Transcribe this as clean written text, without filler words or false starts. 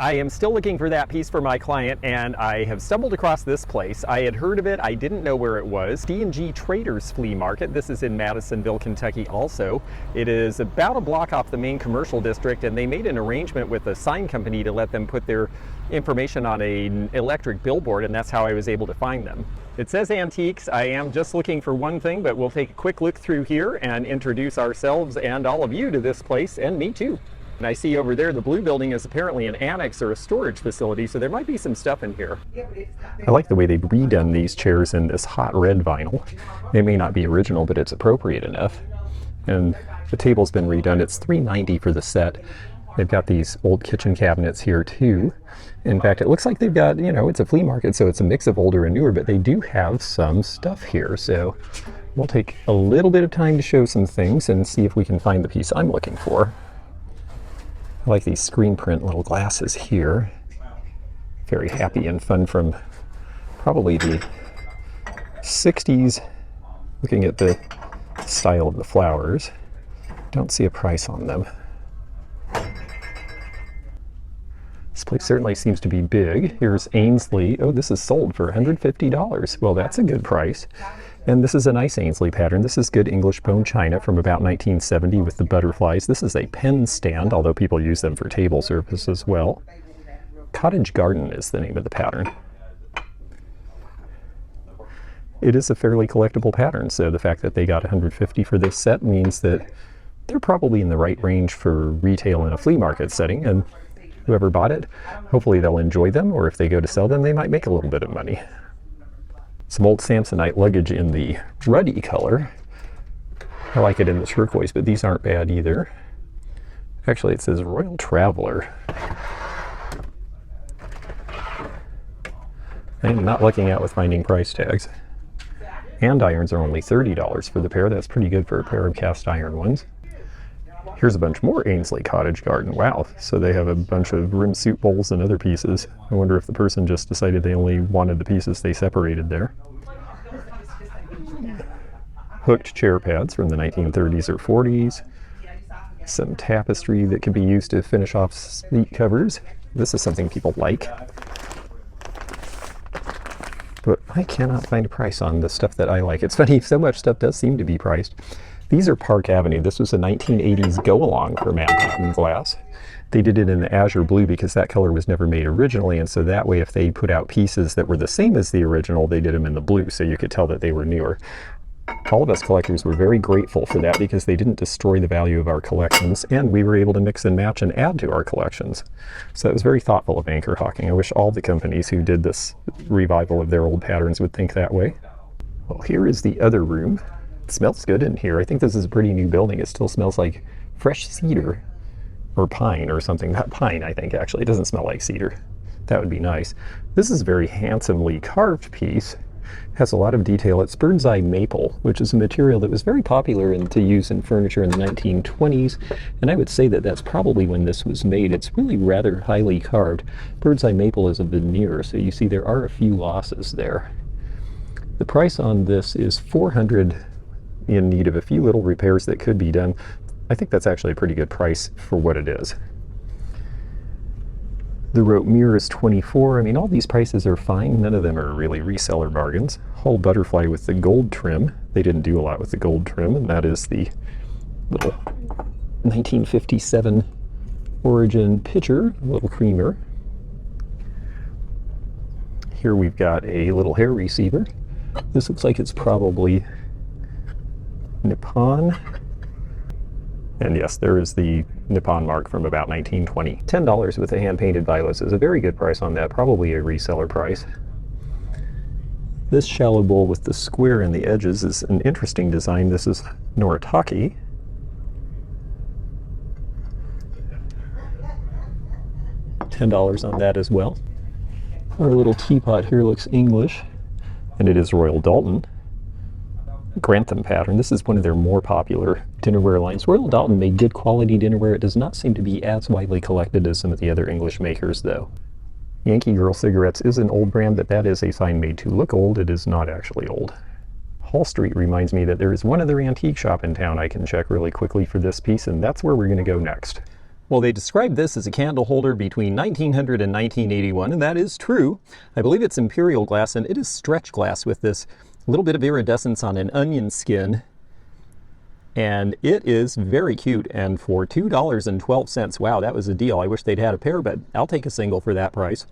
I am still looking for that piece for my client, and I have stumbled across this place. I had heard of it, I didn't know where it was. D&G Traders Flea Market. This is in Madisonville, Kentucky also. It is about a block off the main commercial district, and they made an arrangement with a sign company to let them put their information on an electric billboard, and that's how I was able to find them. It says antiques. I am just looking for one thing, but we'll take a quick look through here and introduce ourselves and all of you to this place, and me too. And I see over there the blue building is apparently an annex or a storage facility, so there might be some stuff in here. I like the way they've redone these chairs in this hot red vinyl. It may not be original, but it's appropriate enough. And the table's been redone. It's $3.90 for the set. They've got these old kitchen cabinets here too. In fact, it looks like they've got, you know, it's a flea market, so it's a mix of older and newer, but they do have some stuff here. So we'll take a little bit of time to show some things and see if we can find the piece I'm looking for. I like these screen print little glasses here. Very happy and fun from probably the 60s. Looking at the style of the flowers. Don't see a price on them. This place certainly seems to be big. Here's Ainsley. Oh, this is sold for $150. Well, that's a good price. And this is a nice Ainsley pattern. This is good English bone china from about 1970 with the butterflies. This is a pen stand, although people use them for table service as well. Cottage Garden is the name of the pattern. It is a fairly collectible pattern, so the fact that they got $150 for this set means that they're probably in the right range for retail in a flea market setting, and whoever bought it, hopefully they'll enjoy them, or if they go to sell them, they might make a little bit of money. Some old Samsonite luggage in the ruddy color. I like it in the turquoise, but these aren't bad either. Actually, it says Royal Traveler. I'm not looking out with finding price tags. Andirons are only $30 for the pair. That's pretty good for a pair of cast iron ones. Here's a bunch more Ainsley Cottage Garden. Wow, so they have a bunch of rim soup bowls and other pieces. I wonder if the person just decided they only wanted the pieces they separated there. Hooked chair pads from the 1930s or 40s. Some tapestry that can be used to finish off seat covers. This is something people like. But I cannot find a price on the stuff that I like. It's funny, so much stuff does seem to be priced. These are Park Avenue. This was a 1980s go-along for Manhattan Glass. They did it in the azure blue because that color was never made originally, and so that way if they put out pieces that were the same as the original, they did them in the blue, so you could tell that they were newer. All of us collectors were very grateful for that because they didn't destroy the value of our collections, and we were able to mix and match and add to our collections. So that was very thoughtful of Anchor Hawking. I wish all the companies who did this revival of their old patterns would think that way. Well, here is the other room. It smells good in here. I think this is a pretty new building. It still smells like fresh cedar or pine or something. Not pine, I think, actually. It doesn't smell like cedar. That would be nice. This is a very handsomely carved piece. It has a lot of detail. It's bird's eye maple, which is a material that was very popular to use in furniture in the 1920s. And I would say that that's probably when this was made. It's really rather highly carved. Bird's eye maple is a veneer, so you see there are a few losses there. The price on this is $400. In need of a few little repairs that could be done. I think that's actually a pretty good price for what it is. The rope mirror is $24. I mean, all these prices are fine. None of them are really reseller bargains. Whole butterfly with the gold trim. They didn't do a lot with the gold trim, and that is the little 1957 Origin pitcher, a little creamer. Here we've got a little hair receiver. This looks like it's probably Nippon. And yes, there is the Nippon mark from about 1920. $10 with the hand-painted violets is a very good price on that, probably a reseller price. This shallow bowl with the square in the edges is an interesting design. This is Noritake. $10 on that as well. Our little teapot here looks English, and it is Royal Dalton. Grantham pattern. This is one of their more popular dinnerware lines. Royal Dalton made good quality dinnerware. It does not seem to be as widely collected as some of the other English makers, though. Yankee Girl Cigarettes is an old brand, but that is a sign made to look old. It is not actually old. Hall Street reminds me that there is one other antique shop in town I can check really quickly for this piece, and that's where we're going to go next. Well, they described this as a candle holder between 1900 and 1981, and that is true. I believe it's imperial glass, and it is stretch glass with this little bit of iridescence on an onion skin. And it is very cute, and for $2.12, wow, that was a deal. I wish they'd had a pair, but I'll take a single for that price.